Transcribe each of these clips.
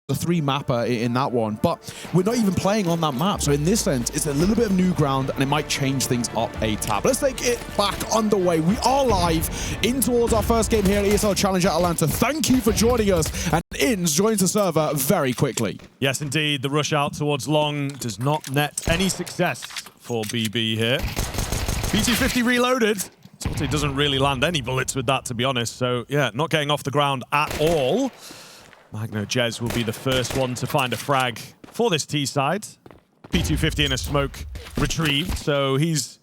a 3-mapper in that one, but we're not even playing on that map. So in this sense, it's a little bit of new ground and it might change things up a tab. Let's take it back underway. We are live in towards our first game here at ESL Challenger Atlanta. Thank you for joining us, and Inns joins the server very quickly. Yes, indeed. The rush out towards long does not net any success for BB here. PT50 reloaded. It doesn't really land any bullets with that, to be honest. So yeah, not getting off the ground at all. MagnoJez will be the first one to find a frag for this T side. P250 in a smoke retrieved, so he's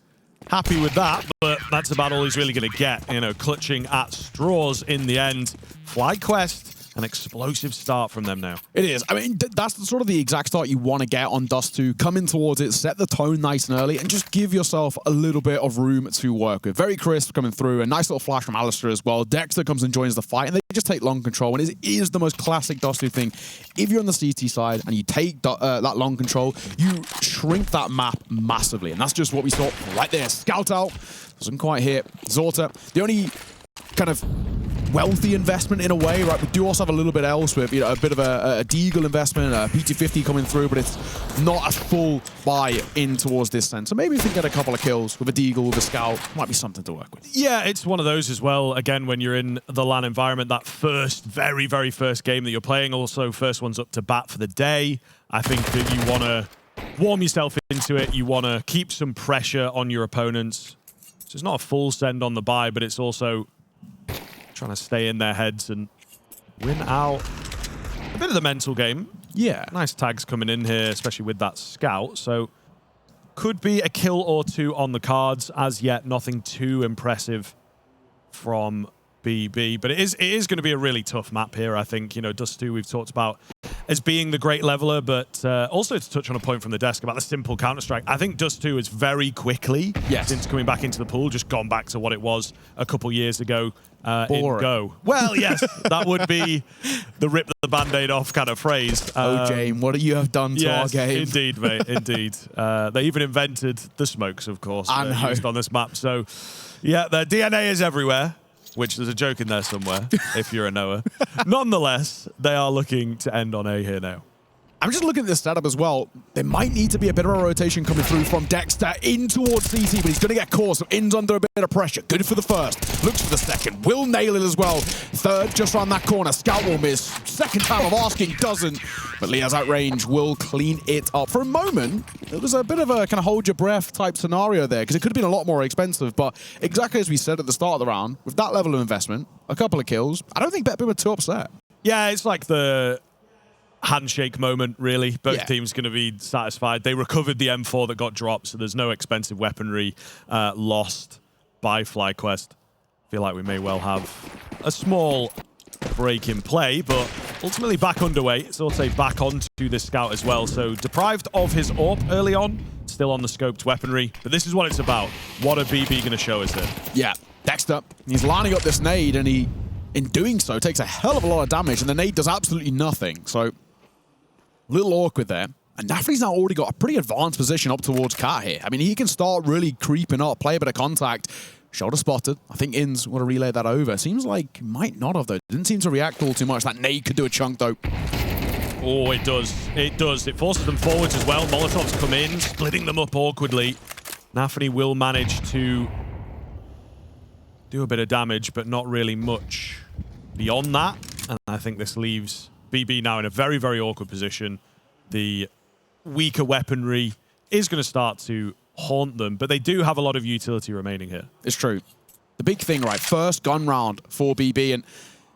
happy with that, but that's about all he's really going to get. You know, clutching at straws in the end. FlyQuest, an explosive start from them now. It is. I mean, that's sort of the exact start you want to get on Dust2. Come in towards it, set the tone nice and early, and just give yourself a little bit of room to work with. Very crisp coming through. A nice little flash from Alistair as well. Dexter comes and joins the fight, and they just take long control. And it is the most classic Dust2 thing. If you're on the CT side and you take that long control, you shrink that map massively. And that's just what we saw right there. Scout out. Doesn't quite hit. Zorta. The only kind of wealthy investment in a way, right? We do also have a little bit else with, you know, a bit of a Deagle investment, a PT50 coming through, but it's not a full buy in towards this sense. So maybe if we get a couple of kills with a Deagle, with a Scout, might be something to work with. Yeah, it's one of those as well. Again, when you're in the LAN environment, that very first game that you're playing, also first one's up to bat for the day. I think that you want to warm yourself into it. You want to keep some pressure on your opponents. So it's not a full send on the buy, but it's also trying to stay in their heads and win out a bit of the mental game. Yeah. Nice tags coming in here, especially with that scout. So could be a kill or two on the cards. As yet, nothing too impressive from BB. But it is going to be a really tough map here, I think. You know, Dust2 we've talked about as being the great leveler, but also to touch on a point from the desk about the simple Counter-Strike. I think Dust2 is very quickly, since coming back into the pool, just gone back to what it was a couple years ago in Go. Well, yes, that would be the rip the Band-Aid off kind of phrase. Oh, James, what do you have done to our game? Indeed, mate, indeed. They even invented the smokes, of course, used on this map. So, yeah, their DNA is everywhere. Which there's a joke in there somewhere, if you're a knower. Nonetheless, they are looking to end on A here now. I'm just looking at this setup as well. There might need to be a bit of a rotation coming through from Dexter in towards CT, but he's going to get caught, so In's under a bit of pressure. Good for the first. Looks for the second. Will nail it as well. Third, just around that corner. Scout will miss. Second time of asking, doesn't. But Leah's at range will clean it up. For a moment, it was a bit of a kind of hold your breath type scenario there, because it could have been a lot more expensive. But exactly as we said at the start of the round, with that level of investment, a couple of kills, I don't think BetBoom are too upset. Yeah, it's like the handshake moment, really. Both teams going to be satisfied. They recovered the M4 that got dropped, so there's no expensive weaponry lost by FlyQuest. Feel like we may well have a small break in play, but ultimately back underway. It's also back onto this scout as well, so deprived of his AWP early on, still on the scoped weaponry, but this is what it's about. What are BB going to show us here? Yeah, Dexter, he's lining up this nade, and he, in doing so, takes a hell of a lot of damage, and the nade does absolutely nothing, so little awkward there. And Nafri's now already got a pretty advanced position up towards Cat here. I mean, he can start really creeping up, play a bit of contact. Shoulder spotted. I think Inns want to relay that over. Seems like he might not have, though. Didn't seem to react all too much. That nade could do a chunk, though. Oh, it does. It does. It forces them forwards as well. Molotovs come in, splitting them up awkwardly. Nafri will manage to do a bit of damage, but not really much beyond that. And I think this leaves BB now in a very awkward position. The weaker weaponry is going to start to haunt them, but they do have a lot of utility remaining here. It's true. The big thing, right? First gun round for BB, and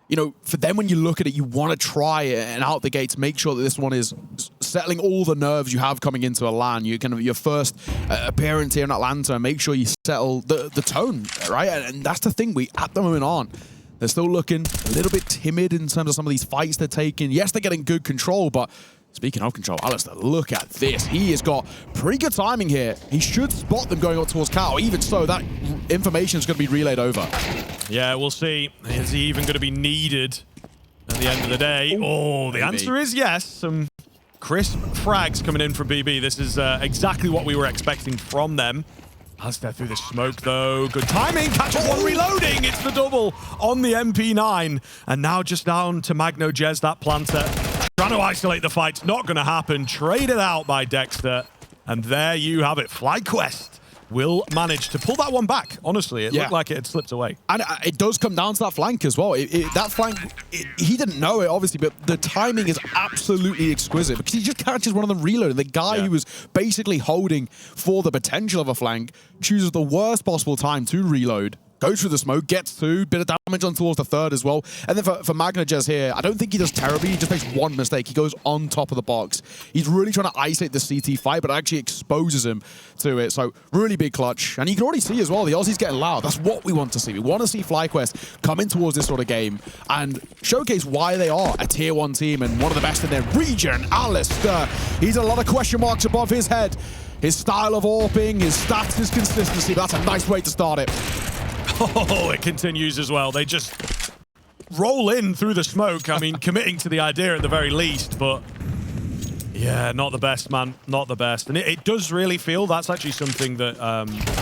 you know, for them, when you look at it, you want to try and out the gates make sure that this one is settling all the nerves you have coming into a LAN. You kind of your first appearance here in Atlanta, make sure you settle the tone, right? And that's the thing we at the moment aren't. They're still looking a little bit timid in terms of some of these fights they're taking. Yes, they're getting good control, but speaking of control, Alistair, look at this. He has got pretty good timing here. He should spot them going up towards Cal. Even so, that information is going to be relayed over. Yeah, we'll see. Is he even going to be needed at the end of the day? Oh, the answer is yes. Some crisp frags coming in from BB. This is exactly what we were expecting from them. Alistair through the smoke, though. Good timing. Catch up one reloading. It's the double on the MP9. And now just down to MagnoJez, that planter. trying to isolate the fight. Not going to happen. Traded out by Dexter. And there you have it. FlyQuest will manage to pull that one back. Honestly, it looked like it had slipped away. And it does come down to that flank as well. That flank, he didn't know it, obviously, but the timing is absolutely exquisite because he just catches one of them reloading. The guy who was basically holding for the potential of a flank chooses the worst possible time to reload. Goes through the smoke, gets two, bit of damage on towards the third as well. And then for Magnajez here, I don't think he does terribly. He just makes one mistake. He goes on top of the box. He's really trying to isolate the CT fight, but actually exposes him to it. So really big clutch. And you can already see as well, the Aussie's getting loud. That's what we want to see. We want to see FlyQuest come in towards this sort of game and showcase why they are a tier 1 team and one of the best in their region. Alistair, he's a lot of question marks above his head. His style of AWPing, his stats, his consistency. That's a nice way to start it. Oh, it continues as well. They just roll in through the smoke. I mean, committing to the idea at the very least, but yeah, not the best, man. Not the best. And it does really feel that's actually something that,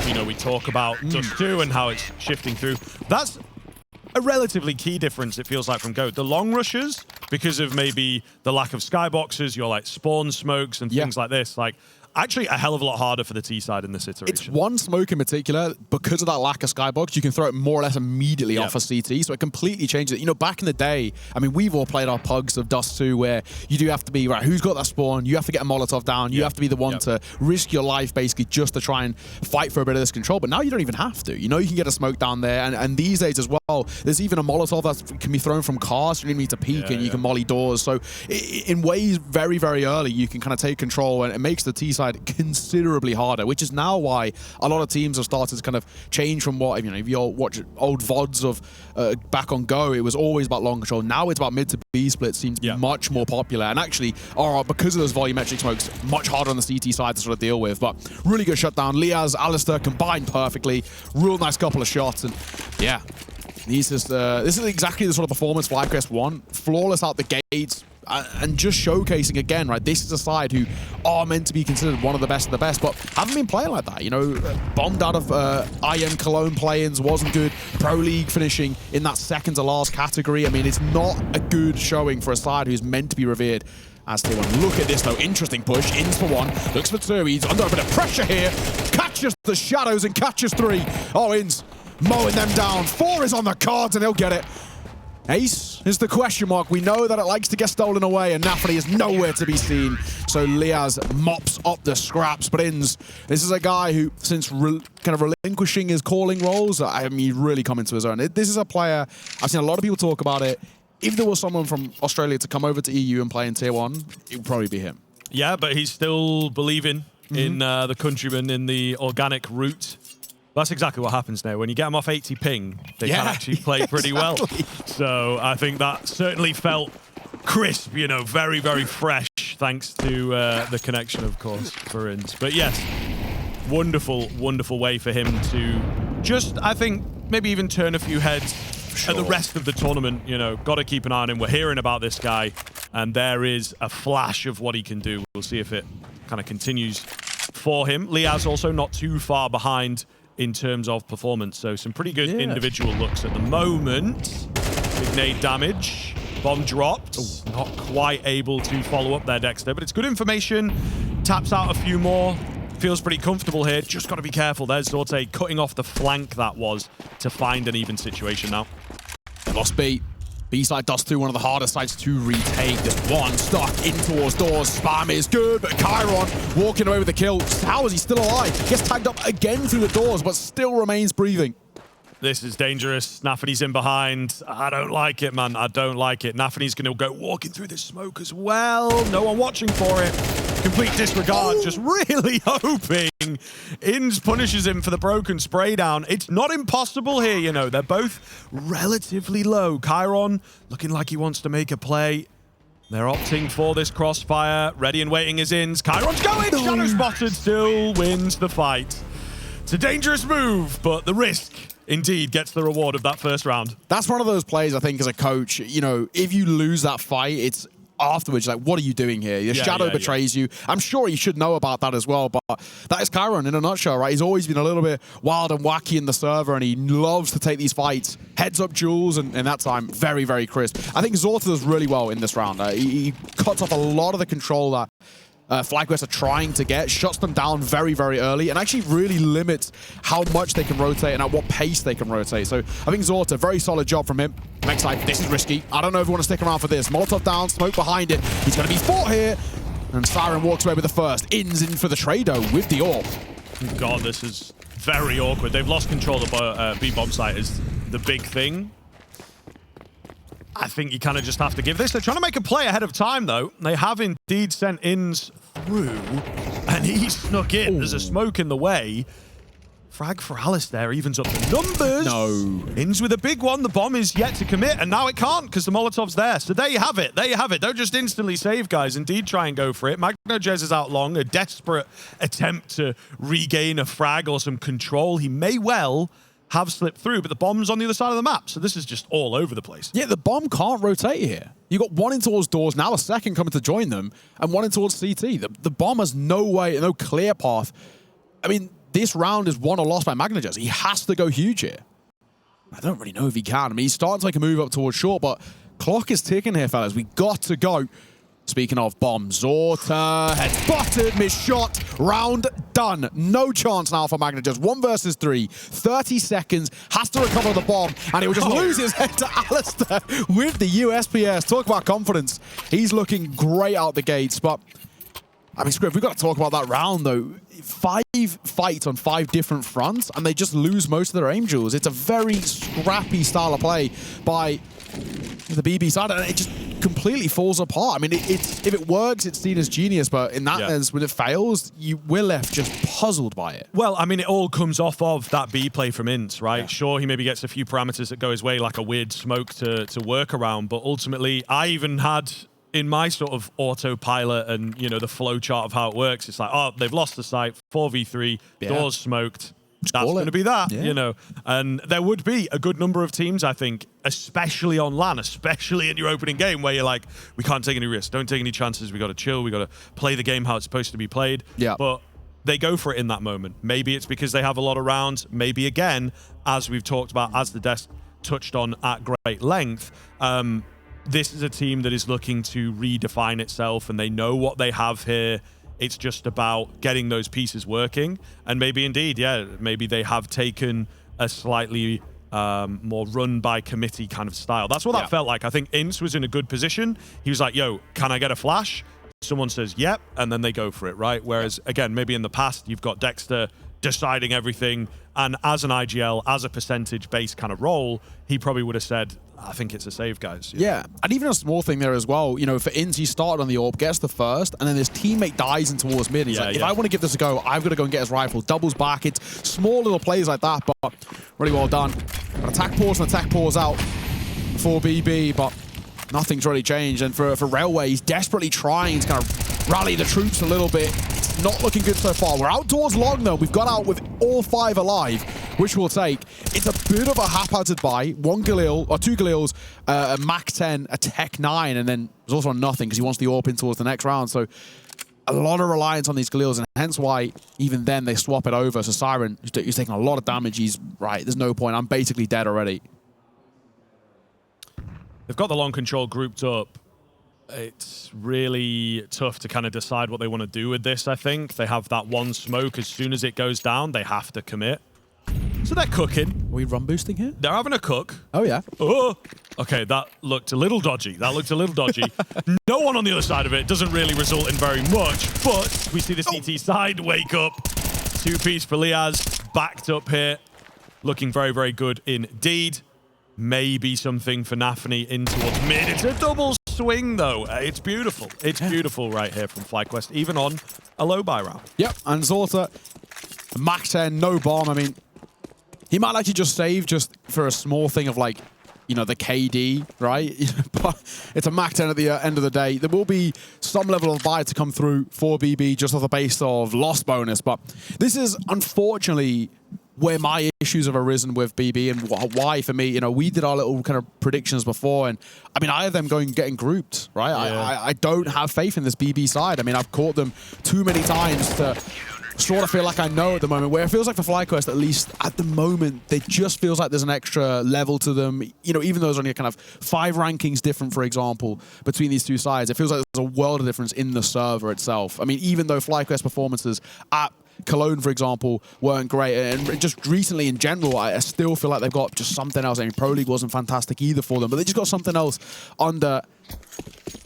you know, we talk about Dust2 and how it's shifting through. That's a relatively key difference, it feels like, from GOAT. The long rushes, because of maybe the lack of skyboxes, your like spawn smokes and things like this, like, actually a hell of a lot harder for the T side in this iteration. It's one smoke in particular, because of that lack of skybox, you can throw it more or less immediately off a CT, so it completely changes it. You know, back in the day, I mean, we've all played our pugs of Dust2 where you do have to be, right, who's got that spawn? You have to get a Molotov down. You have to be the one to risk your life, basically, just to try and fight for a bit of this control. But now you don't even have to. You know, you can get a smoke down there, and these days as well, there's even a Molotov that can be thrown from cars, so you don't need to peek, and you can molly doors. So in ways very, very early, you can kind of take control, and it makes the T side considerably harder, which is now why a lot of teams have started to kind of change from what, you know, if you watch old VODs of back on Go, it was always about long control. Now it's about mid to B split, seems much more popular, and actually are, because of those volumetric smokes, much harder on the CT side to sort of deal with. But really good shutdown. Liaz, Alistair combined perfectly. Real nice couple of shots, and yeah, this is exactly the sort of performance FlyQuest want. Flawless out the gates. And just showcasing again, right, this is a side who are meant to be considered one of the best of the best, but haven't been playing like that. You know, bombed out of IM Cologne play-ins, wasn't good. Pro League finishing in that second to last category. I mean, it's not a good showing for a side who's meant to be revered as tier 1. Look at this though, interesting push, ins for one, looks for two, he's under a bit of pressure here, catches the shadows and catches three. Oh, ins mowing them down. 4 is on the cards and he'll get it. Ace is the question mark. We know that it likes to get stolen away, and Nafri is nowhere to be seen. So Liaz mops up the scraps, but ins. This is a guy who, since kind of relinquishing his calling roles, I mean, he's really come into his own. This is a player, I've seen a lot of people talk about it. If there was someone from Australia to come over to EU and play in tier 1, it would probably be him. Yeah, but he's still believing in the countryman, in the organic route. That's exactly what happens now. When you get them off 80 ping, they can actually play pretty well. So I think that certainly felt crisp, you know, very, very fresh, thanks to the connection, of course, for Ins. But yes, wonderful, wonderful way for him to just, I think, maybe even turn a few heads at the rest of the tournament. You know, got to keep an eye on him. We're hearing about this guy, and there is a flash of what he can do. We'll see if it kind of continues for him. Liaz also not too far behind in terms of performance, so some pretty good individual looks at the moment. Big nade damage, bomb dropped. Not quite able to follow up there, Dexter, but it's good information. Taps out a few more, feels pretty comfortable here. Just got to be careful. There's Zorte cutting off the flank that was to find an even situation now. They lost B. B-side Dust2, one of the hardest sides to retake. Just one stuck in towards doors. Spam is good, but Chiron walking away with the kill. How is he still alive? Gets tagged up again through the doors, but still remains breathing. This is dangerous. Nafany's in behind. I don't like it, man. I don't like it. Nafany's going to go walking through the smoke as well. No one watching for it. Complete disregard. Just really hoping. Ins punishes him for the broken spray down. It's not impossible here, you know. They're both relatively low. Chiron looking like he wants to make a play. They're opting for this crossfire. Ready and waiting is Ins. Chiron's going. Shadow spotted. Still wins the fight. It's a dangerous move, but the risk indeed gets the reward of that first round. That's one of those plays, I think, as a coach, you know, if you lose that fight, it's afterwards, like, what are you doing here? Your shadow betrays you. I'm sure he should know about that as well, but that is Chiron in a nutshell, right? He's always been a little bit wild and wacky in the server, and he loves to take these fights. Heads up Jules, and that time, very, very crisp. I think Zorta does really well in this round. He cuts off a lot of the control that FlyQuest are trying to get, shuts them down very, very early, and actually really limits how much they can rotate and at what pace they can rotate. So I think Zorta, very solid job from him. Next side, this is risky. I don't know if we want to stick around for this. Molotov down, smoke behind it. He's going to be fought here. And Siren walks away with the first. In's in for the Trado with the AWP. God, this is very awkward. They've lost control of B-bomb site is the big thing. I think you kind of just have to give this. They're trying to make a play ahead of time, though. They have indeed sent Ins through, and he snuck in. Ooh. There's a smoke in the way. Frag for Alistair evens up the numbers. No. Ins with a big one. The bomb is yet to commit, and now it can't because the Molotov's there. So there you have it. There you have it. Don't just instantly save, guys. Indeed, try and go for it. MagnoJez is out long. A desperate attempt to regain a frag or some control. He may well have slipped through, but the bomb's on the other side of the map, so this is just all over the place. Yeah, the bomb can't rotate here. You got one in towards doors, now a second coming to join them, and one in towards CT. The bomb has no way, no clear path. I mean, this round is won or lost by MagnoJez. He has to go huge here. I don't really know if he can. I mean, he's starting to make a move up towards short, but clock is ticking here, fellas. We got to go. Speaking of bombs, Zorta head butted, missed shot, round done. No chance now for MagnoJez. 1 versus 3, 30 seconds, has to recover the bomb, and he will just lose his head to Alistair with the USPS. Talk about confidence. He's looking great out the gates, but I mean, Scriv, we've got to talk about that round, though. 5 fights on 5 different fronts, and they just lose most of their aim jewels. It's a very scrappy style of play by the BB side, and it just completely falls apart. I mean, if it works, it's seen as genius, but in that sense, when it fails, we're left just puzzled by it. Well, I mean, it all comes off of that B play from Ints, right? Yeah. Sure, he maybe gets a few parameters that go his way, like a weird smoke to work around, but ultimately, I even had in my sort of autopilot and, you know, the flow chart of how it works, it's like, oh, they've lost the site, 4v3, doors smoked. That's going to be that, you know. And there would be a good number of teams, I think, especially on LAN, especially in your opening game, where you're like, we can't take any risks, don't take any chances, we got to chill, we got to play the game how it's supposed to be played. Yeah. But they go for it in that moment. Maybe it's because they have a lot of rounds. Maybe, again, as we've talked about, as the desk touched on at great length, this is a team that is looking to redefine itself, and they know what they have here. It's just about getting those pieces working. And maybe indeed, maybe they have taken a slightly more run by committee kind of style. That's what that felt like. I think Ince was in a good position. He was like, yo, can I get a flash? Someone says, yep, and then they go for it, right? Whereas, again, maybe in the past, you've got Dexter deciding everything, and as an IGL, as a percentage-based kind of role, he probably would have said, I think it's a save, guys. Yeah, and even a small thing there as well. You know, for Inz, he started on the AWP, gets the first, and then his teammate dies in towards mid. He's like, if I want to give this a go, I've got to go and get his rifle. Doubles back. It's small little plays like that, but really well done. An attack pause and attack pause out for BB, but nothing's really changed. And for Railway, he's desperately trying to kind of rally the troops a little bit. It's not looking good so far. We're out towards long, though. We've got out with all 5 alive, which we'll take. It's a bit of a haphazard buy. 1 Galil, or 2 Galils, a Mac 10, a Tech 9, and then there's also nothing because he wants the AWP in towards the next round. So a lot of reliance on these Galils, and hence why even then they swap it over. So Siren, he's taking a lot of damage. He's right. There's no point. I'm basically dead already. They've got the long control grouped up. It's really tough to kind of decide what they want to do with this, I think. They have that one smoke. As soon as it goes down, they have to commit. So they're cooking. Are we run boosting here? They're having a cook. Oh, yeah. Oh, okay, that looked a little dodgy. No one on the other side of it. Doesn't really result in very much, but we see the CT side wake up. 2-piece for Liaz, backed up here. Looking very, very good indeed. Maybe something for Nafany in towards mid. It's a double swing, though. It's beautiful. It's beautiful right here from FlyQuest, even on a low buy round. Yep, and Zorta, Max 10, no bomb. I mean, he might actually just save just for a small thing of, like, you know, the KD, right? But it's a Mac 10 at the end of the day. There will be some level of buy to come through for BB just off the base of loss bonus, but this is unfortunately where my issues have arisen with BB and why, for me, you know, we did our little kind of predictions before, and I mean, I have them getting grouped, right? Yeah. I don't have faith in this BB side. I mean, I've caught them too many times to sort of feel like I know at the moment, where it feels like for FlyQuest, at least at the moment, it just feels like there's an extra level to them. You know, even though there's only kind of 5 rankings different, for example, between these two sides, it feels like there's a world of difference in the server itself. I mean, even though FlyQuest performances at Cologne, for example, weren't great, and just recently in general, I still feel like they've got just something else. I mean, Pro League wasn't fantastic either for them, but they just got something else under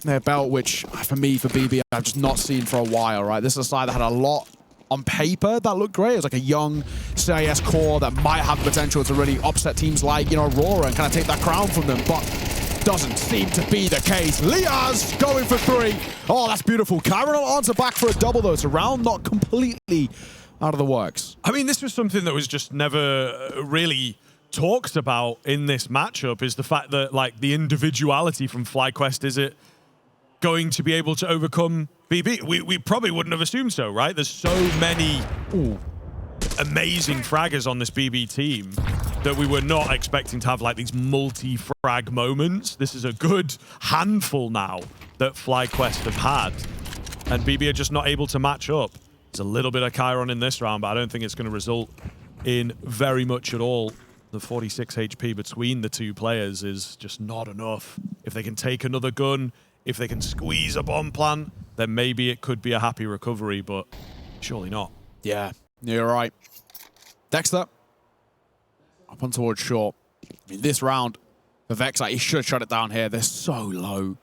their belt, which for me, for BB, I've just not seen for a while, right? This is a side that had a lot on paper that looked great. It was like a young CIS core that might have the potential to really upset teams like, you know, Aurora and kind of take that crown from them, but doesn't seem to be the case. Liaz going for 3. Oh, that's beautiful. Kyron will answer back for a double, though. So Round not completely out of the works. I mean, this was something that was just never really talked about in this matchup, is the fact that, like, the individuality from FlyQuest, is it going to be able to overcome BB? We probably wouldn't have assumed so, right? There's so many amazing fraggers on this BB team that we were not expecting to have like these multi-frag moments. This is a good handful now that FlyQuest have had, and BB are just not able to match up. There's a little bit of Chiron in this round, but I don't think it's going to result in very much at all. The 46 HP between the two players is just not enough. If they can take another gun, if they can squeeze a bomb plant, then maybe it could be a happy recovery, but surely not. Yeah, you're right. Dexter, up on towards short. I mean, this round, the Vexite, he should have shut it down here. They're so low.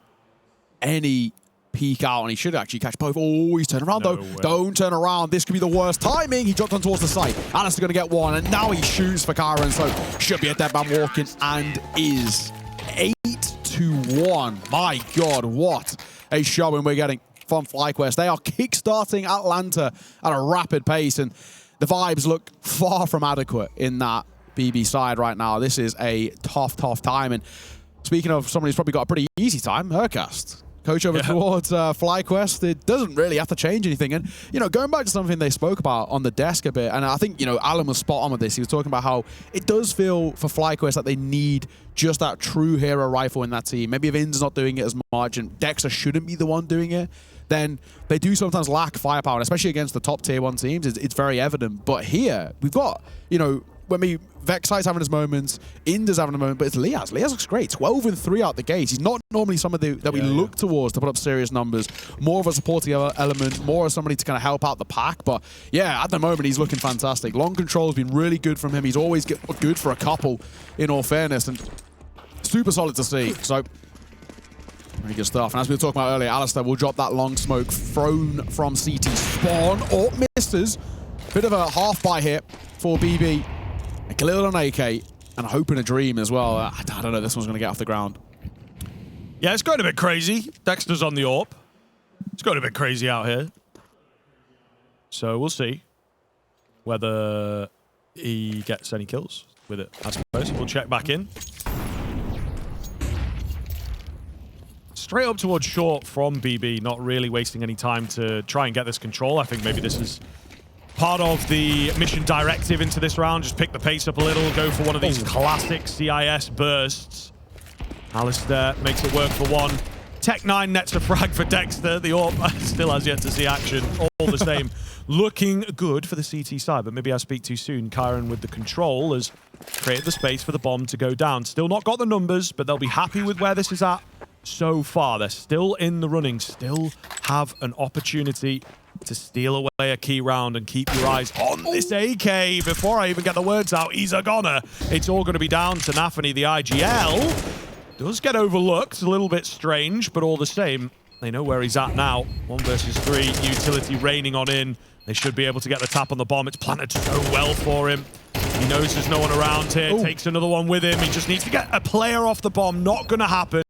Any peek out, and he should actually catch both. Oh, he's turning around, though. way. Don't turn around. This could be the worst timing. He dropped on towards the site. Alistair going to get one, and now he shoots for Kyron, so should be a dead man walking, and is 8-1. My God, what a showing we're getting from FlyQuest. They are kickstarting Atlanta at a rapid pace, and the vibes look far from adequate in that BB side right now. This is a tough, tough time. And speaking of someone who's probably got a pretty easy time, Hercast. Coach over towards FlyQuest, it doesn't really have to change anything. And, you know, going back to something they spoke about on the desk a bit, and I think, you know, Alan was spot on with this. He was talking about how it does feel for FlyQuest that they need just that true hero rifle in that team. Maybe if In's not doing it as much and Dexter shouldn't be the one doing it, then they do sometimes lack firepower, and especially against the top tier 1 teams, it's very evident. But here, we've got, you know, when Vexite's having his moments, Inda's having a moment, but it's Liaz. Liaz looks great. 12-3 out the gate. He's not normally somebody that we look towards to put up serious numbers. More of a supporting element, more of somebody to kind of help out the pack. But yeah, at the moment, he's looking fantastic. Long control has been really good from him. He's always good for a couple, in all fairness, and super solid to see. So, really good stuff. And as we were talking about earlier, Alistair will drop that long smoke thrown from CT spawn. Oh, misses. Bit of a half buy here for BB. A Khalil on AK, and a hope and a dream as well. I don't know, this one's going to get off the ground. Yeah, it's going a bit crazy. Dexter's on the AWP. It's going a bit crazy out here. So we'll see whether he gets any kills with it, I suppose. We'll check back in. Straight up towards short from BB, not really wasting any time to try and get this control. I think maybe this is part of the mission directive into this round. Just pick the pace up a little, go for one of these classic CIS bursts. Alistair makes it work for one. Tech9 nets a frag for Dexter. The AWP still has yet to see action. All the same, looking good for the CT side, but maybe I speak too soon. Kyron with the control has created the space for the bomb to go down. Still not got the numbers, but they'll be happy with where this is at so far. They're still in the running, still have an opportunity to steal away a key round, and keep your eyes on this AK. Before I even get the words out, he's a goner. It's all going to be down to Nafany. The IGL does get overlooked, a little bit strange, but all the same, they know where he's at now. 1 versus 3, utility raining on in. They should be able to get the tap on the bomb. It's planted so well for him. He knows there's no one around here. Takes another one with him. He just needs to get a player off the bomb. Not going to happen.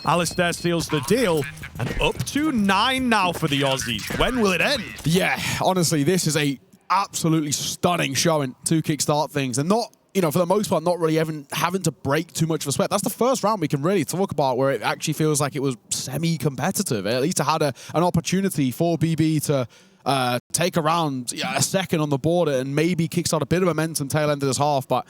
Alistair seals the deal. And up to 9 now for the Aussies. When will it end? Yeah, honestly, this is a absolutely stunning showing to kickstart things. And not, you know, for the most part, not really having to break too much of a sweat. That's the first round we can really talk about where it actually feels like it was semi-competitive. At least it had an opportunity for BB to take around a second on the border and maybe kickstart a bit of momentum tail end of this half. But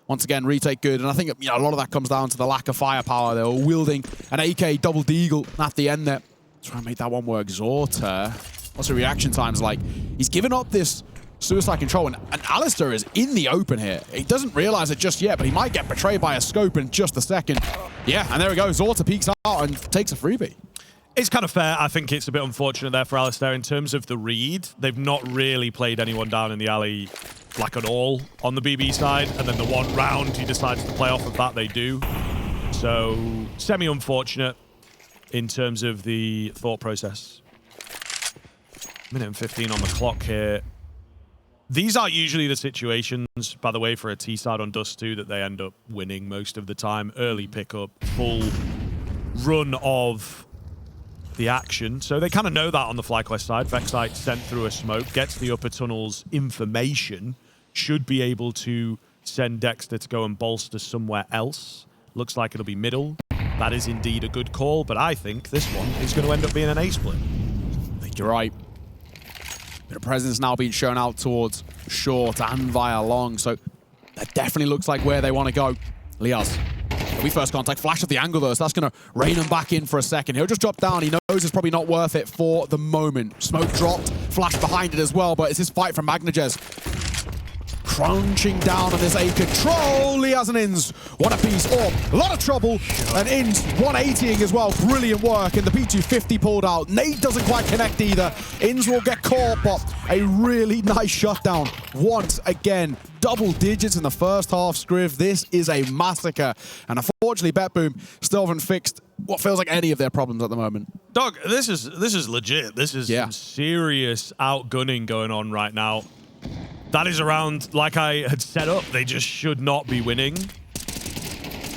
once again, retake good. And I think a lot of that comes down to the lack of firepower. They were wielding an AK double deagle at the end there. Try and make that one work. Zorta, what's the reaction times like? He's given up this suicide control, and Alistair is in the open here. He doesn't realize it just yet, but he might get betrayed by a scope in just a second. Yeah, and there we go. Zorta peeks out and takes a freebie. It's kind of fair. I think it's a bit unfortunate there for Alistair in terms of the read. They've not really played anyone down in the alley like at all on the BB side, and then the one round he decides to play off of that, they do. So semi-unfortunate in terms of the thought process. Minute and 15 on the clock here. These are usually the situations, by the way, for a T side on Dust2 that they end up winning most of the time. Early pickup, full run of the action. So they kind of know that on the FlyQuest side. Vexite sent through a smoke, gets the upper tunnel's information, should be able to send Dexter to go and bolster somewhere else. Looks like it'll be middle. That is indeed a good call, but I think this one is going to end up being an A split. I think you're right. Bit of presence now being shown out towards short and via long, so that definitely looks like where they want to go. Liaz, we first contact, flash at the angle though, so that's going to rein him back in for a second. He'll just drop down. He knows it's probably not worth it for the moment. Smoke dropped, flash behind it as well, but it's his fight from Magnagez. Crunching down on this A control. Liaz and Inns, what a piece. Oh, a lot of trouble. And Inns 180ing as well. Brilliant work. And the P250 pulled out. Nade doesn't quite connect either. Inns will get caught, but a really nice shutdown. Once again, double digits in the first half, Scriv. This is a massacre. And unfortunately, BetBoom still haven't fixed what feels like any of their problems at the moment. Dog, this is legit. This is some serious outgunning going on right now. That is around, like I had set up, they just should not be winning.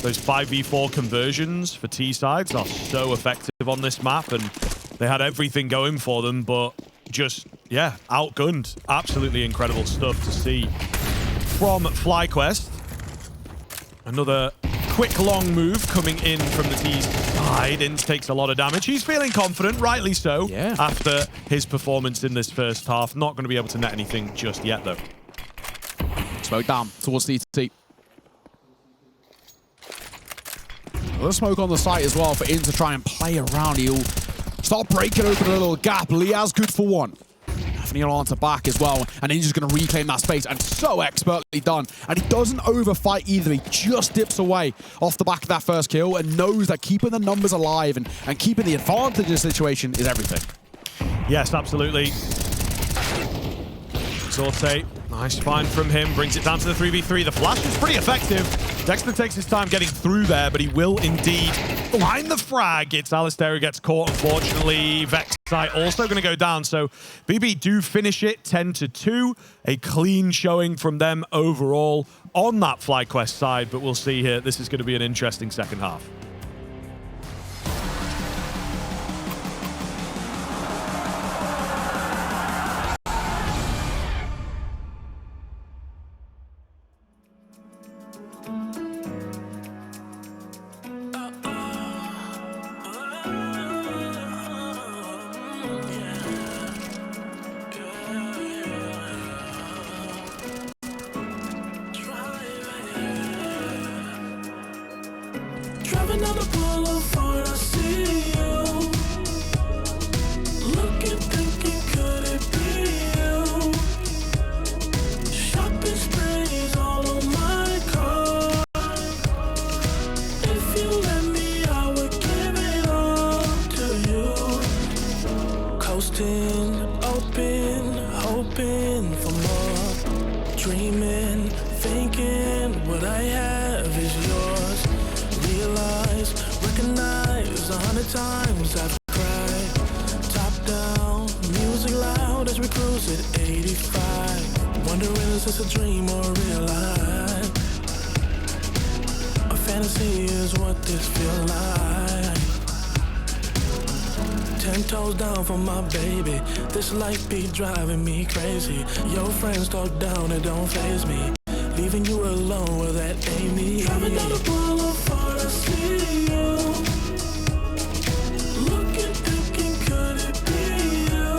Those 5v4 conversions for T-sides are so effective on this map, and they had everything going for them, but just, yeah, outgunned. Absolutely incredible stuff to see from FlyQuest. Another quick long move coming in from the T's side. Inns takes a lot of damage. He's feeling confident, rightly so, after his performance in this first half. Not going to be able to net anything just yet, though. Smoke down towards DT. A little smoke on the site as well for Inns to try and play around. He'll start breaking open a little gap. Liaz good for one. Neil onto back as well, and Inns is going to reclaim that space, and so expertly done. And he doesn't overfight either. He just dips away off the back of that first kill and knows that keeping the numbers alive and keeping the advantage in the situation is everything. Yes, absolutely. Sorte, nice find from him, brings it down to the 3v3. The flash is pretty effective. Dexter takes his time getting through there, but he will indeed find the frag. It's Alistair who gets caught, unfortunately. Vexite also going to go down, so BB do finish it 10-2. A clean showing from them overall on that FlyQuest side, but we'll see here. This is going to be an interesting second half. Driving down the boulevard, I see you. Looking, thinking, could it be you? Shopping sprees all on my car. If you let me, I would give it all to you. Coasting, open, hoping for more. Dreaming, thinking what I have is yours. Realize, recognize 100 times I've cried. Top down, music loud as we cruise at 85. Wondering is this a dream or real life? A fantasy is what this feel like. 10 toes down for my baby. This life be driving me crazy. Your friends talk down, it don't faze me. Leaving you alone, well that ain't me. Driving down the boulevard, I see you. Looking, thinking, could it be you?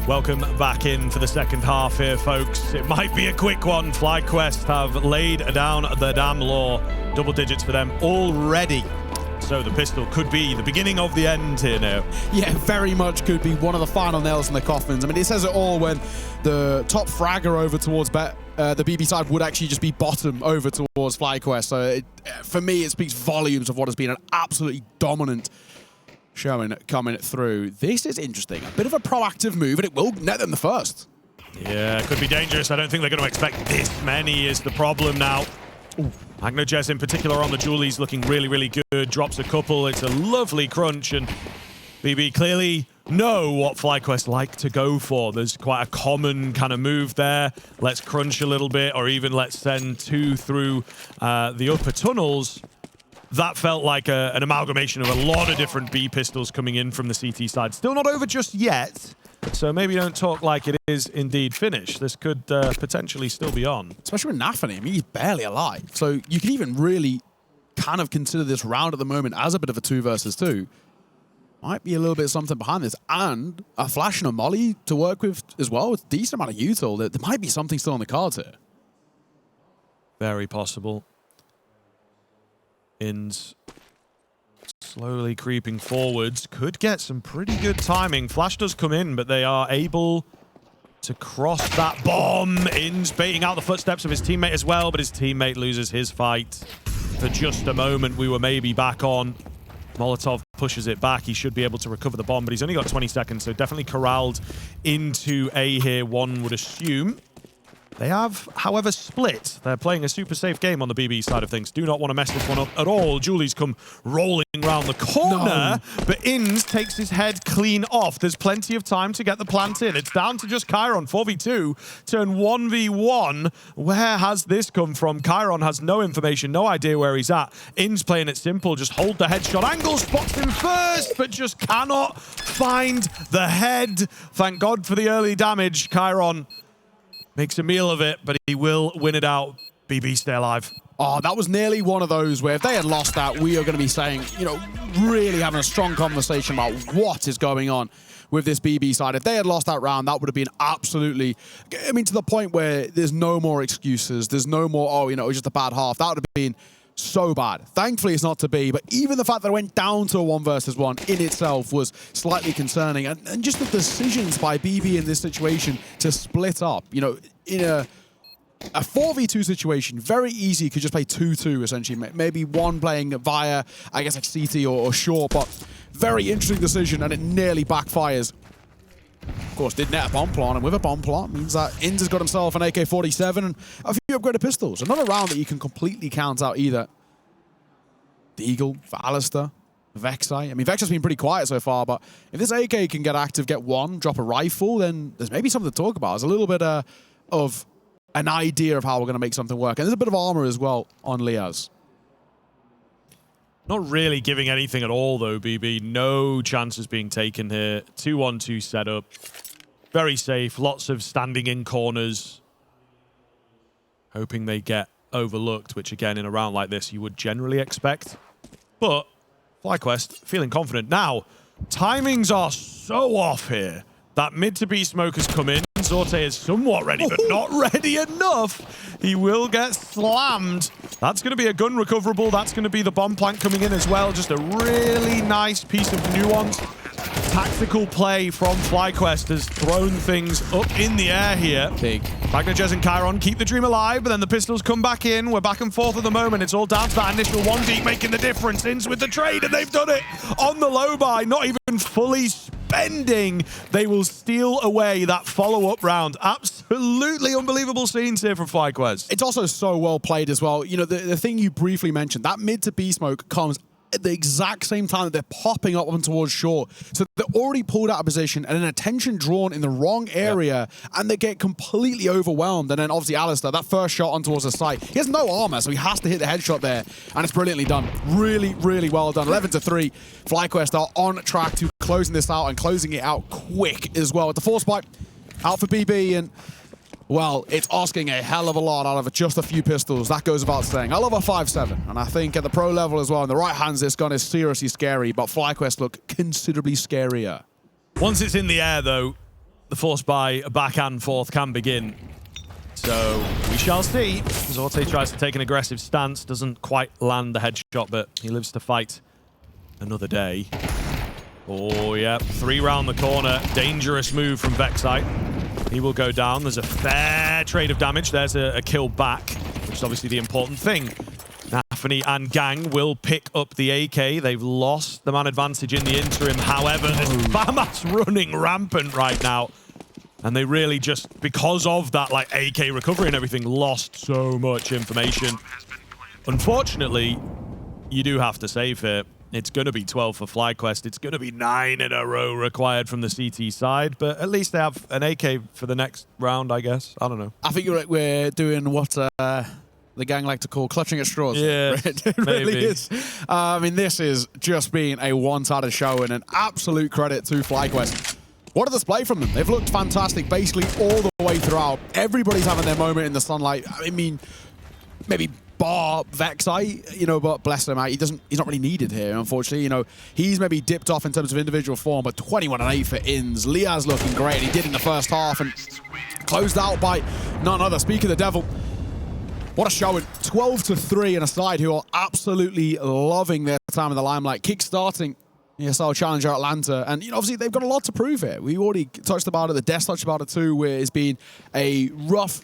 Welcome back in for the second half here, folks. It might be a quick one. FlyQuest have laid down the damn law. Double digits for them already. So the pistol could be the beginning of the end here now. Yeah, very much could be one of the final nails in the coffins. I mean, it says it all when the top fragger over towards the BB side would actually just be bottom over towards FlyQuest. So for me, it speaks volumes of what has been an absolutely dominant showing coming through. This is interesting. A bit of a proactive move, and it will net them the first. Yeah, it could be dangerous. I don't think they're going to expect this many is the problem now. Magnojez in particular on the Julie's looking really, really good. Drops a couple. It's a lovely crunch, and BB clearly know what FlyQuest like to go for. There's quite a common kind of move there. Let's crunch a little bit, or even let's send two through the upper tunnels. That felt like an amalgamation of a lot of different B pistols coming in from the CT side. Still not over just yet, so maybe don't talk like it is indeed finished. This could potentially still be on. Especially with Nafany. I mean, he's barely alive. So you can even really kind of consider this round at the moment as a bit of a 2 versus 2. Might be a little bit something behind this. And a flash and a molly to work with as well with a decent amount of util. There might be something still on the cards here. Very possible. Ins slowly creeping forwards. Could get some pretty good timing. Flash does come in, but they are able to cross that bomb. Ins baiting out the footsteps of his teammate as well, but his teammate loses his fight. For just a moment, we were maybe back on. Molotov pushes it back. He should be able to recover the bomb, but he's only got 20 seconds, so definitely corralled into A here, one would assume. They have, however, split. They're playing a super safe game on the BB side of things. Do not want to mess this one up at all. Julie's come rolling around the corner, but Ins takes his head clean off. There's plenty of time to get the plant in. It's down to just Chiron, 4v2, turn 1v1. Where has this come from? Chiron has no information, no idea where he's at. Ins playing it simple, just hold the headshot angle, spots him first, but just cannot find the head. Thank God for the early damage. Chiron makes a meal of it, but he will win it out. BB stay alive. Oh, that was nearly one of those where if they had lost that, we are going to be saying, you know, really having a strong conversation about what is going on with this BB side. If they had lost that round, that would have been absolutely, I mean, to the point where there's no more excuses. There's no more, oh, you know, it was just a bad half. That would have been so bad. Thankfully, it's not to be, but even the fact that it went down to a 1 versus 1 in itself was slightly concerning. And just the decisions by BB in this situation to split up, you know, in a 4v2 situation, very easy. You could just play 2-2, essentially. Maybe one playing via, I guess, like CT or short, but very interesting decision, and it nearly backfires. Of course, did net a bomb plant, and with a bomb plant means that Ins has got himself an AK-47 and a few upgraded pistols. Another round that you can completely count out either. The Eagle for Alistair, Vexai. I mean, Vexai's been pretty quiet so far, but if this AK can get active, get one, drop a rifle, then there's maybe something to talk about. There's a little bit of an idea of how we're going to make something work. And there's a bit of armor as well on Liaz. Not really giving anything at all, though, BB. No chances being taken here. 2-1-2 setup. Very safe. Lots of standing in corners. Hoping they get overlooked, which, again, in a round like this, you would generally expect. But FlyQuest feeling confident. Now, timings are so off here. That mid to B smoke has come in. Zorte is somewhat ready, but not ready enough. He will get slammed. That's going to be a gun recoverable. That's going to be the bomb plant coming in as well. Just a really nice piece of nuance. Tactical play from FlyQuest has thrown things up in the air here. Big. Magnojez and Chiron keep the dream alive, but then the pistols come back in. We're back and forth at the moment. It's all down to that initial 1 deep making the difference. Ins with the trade, and they've done it on the low buy, not even fully spending. They will steal away that follow-up round. Absolutely unbelievable scenes here from FlyQuest. It's also so well played as well. You know, the thing you briefly mentioned, that mid to B smoke comes at the exact same time that they're popping up on towards short. So they're already pulled out of position and an attention drawn in the wrong area, and they get completely overwhelmed. And then obviously Alistair, that first shot on towards the site, he has no armor, so he has to hit the headshot there, and it's brilliantly done. Really, really well done. 11-3. FlyQuest are on track to closing this out and closing it out quick as well. With the force pipe out for BB, and well, it's asking a hell of a lot out of just a few pistols. That goes without saying. I love a 5.7, and I think at the pro level as well, in the right hands, this gun is seriously scary, but FlyQuest look considerably scarier. Once it's in the air, though, the force by back and forth can begin. So we shall see. Zorte tries to take an aggressive stance, doesn't quite land the headshot, but he lives to fight another day. Oh, yeah. 3 round the corner. Dangerous move from Vexite. He will go down. There's a fair trade of damage. There's a kill back, which is obviously the important thing. Nafany and Gang will pick up the AK. They've lost the man advantage in the interim. However, there's FAMAS running rampant right now. And they really just, because of that like AK recovery and everything, lost so much information. Unfortunately, you do have to save here. It's going to be 12 for FlyQuest. It's going to be 9 in a row required from the CT side, but at least they have an AK for the next round, I guess. I don't know. I think we're doing what the gang like to call clutching at straws. Yeah, it really is. I mean, this is just being a one-sided show and an absolute credit to FlyQuest. What a display from them. They've looked fantastic basically all the way throughout. Everybody's having their moment in the sunlight. I mean, maybe bar Vexite, you know, but bless him, he's not really needed here, unfortunately. You know, he's maybe dipped off in terms of individual form, but 21-8 for Inns. Liaz looking great. He did in the first half and closed out by none other. Speak of the devil. What a showing. 12-3 in a side who are absolutely loving their time in the limelight. Kick-starting ESL Challenger Atlanta. And, you know, obviously they've got a lot to prove here. We already touched about it. The Dust touched about it too, where it's been a rough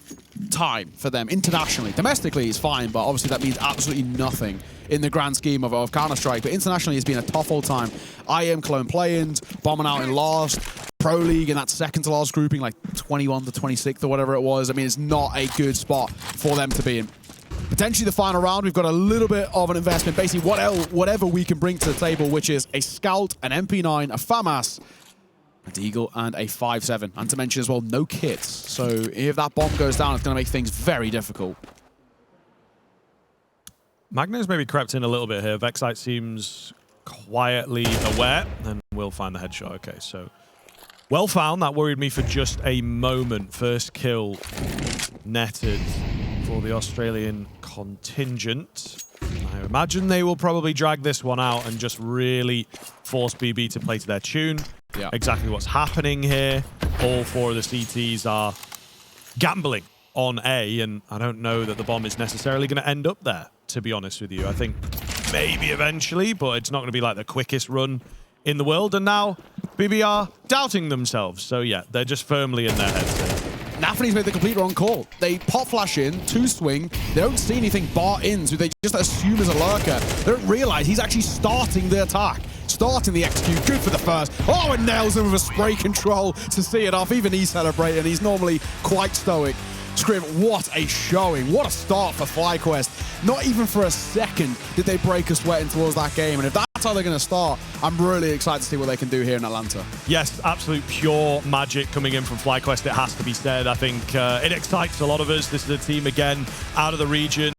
time for them internationally. Domestically, it's fine, but obviously that means absolutely nothing in the grand scheme of Counter-Strike. But internationally, it's been a tough old time. IM Cologne play-ins, bombing out in last, Pro League in that second to last grouping, like 21 to 26th or whatever it was. I mean, it's not a good spot for them to be in. Potentially the final round, we've got a little bit of an investment. Basically, whatever we can bring to the table, which is a Scout, an MP9, a FAMAS, a Deagle, and a 5.7. And to mention as well, no kits. So if that bomb goes down, it's going to make things very difficult. Magna's maybe crept in a little bit here. Vexite seems quietly aware, and we'll find the headshot. Okay, so well found. That worried me for just a moment. First kill netted for the Australian contingent. I imagine they will probably drag this one out and just really force BB to play to their tune. Yeah. Exactly what's happening here. All 4 of the CTs are gambling on A, and I don't know that the bomb is necessarily going to end up there, to be honest with you. I think maybe eventually, but it's not going to be like the quickest run in the world. And now BB are doubting themselves. So yeah, they're just firmly in their heads there. Nafany's made the complete wrong call. They pop flash in, 2 swing. They don't see anything bar in, so they just assume as a lurker. They don't realize he's actually starting the attack, starting the execute. Good for the first. Oh, and nails him with a spray control to see it off. Even he's celebrating. He's normally quite stoic. Scrim, what a showing. What a start for FlyQuest. Not even for a second did they break a sweat in towards that game. And if that's how they're going to start, I'm really excited to see what they can do here in Atlanta. Yes, absolute pure magic coming in from FlyQuest, it has to be said. I think it excites a lot of us. This is a team, again, out of the region.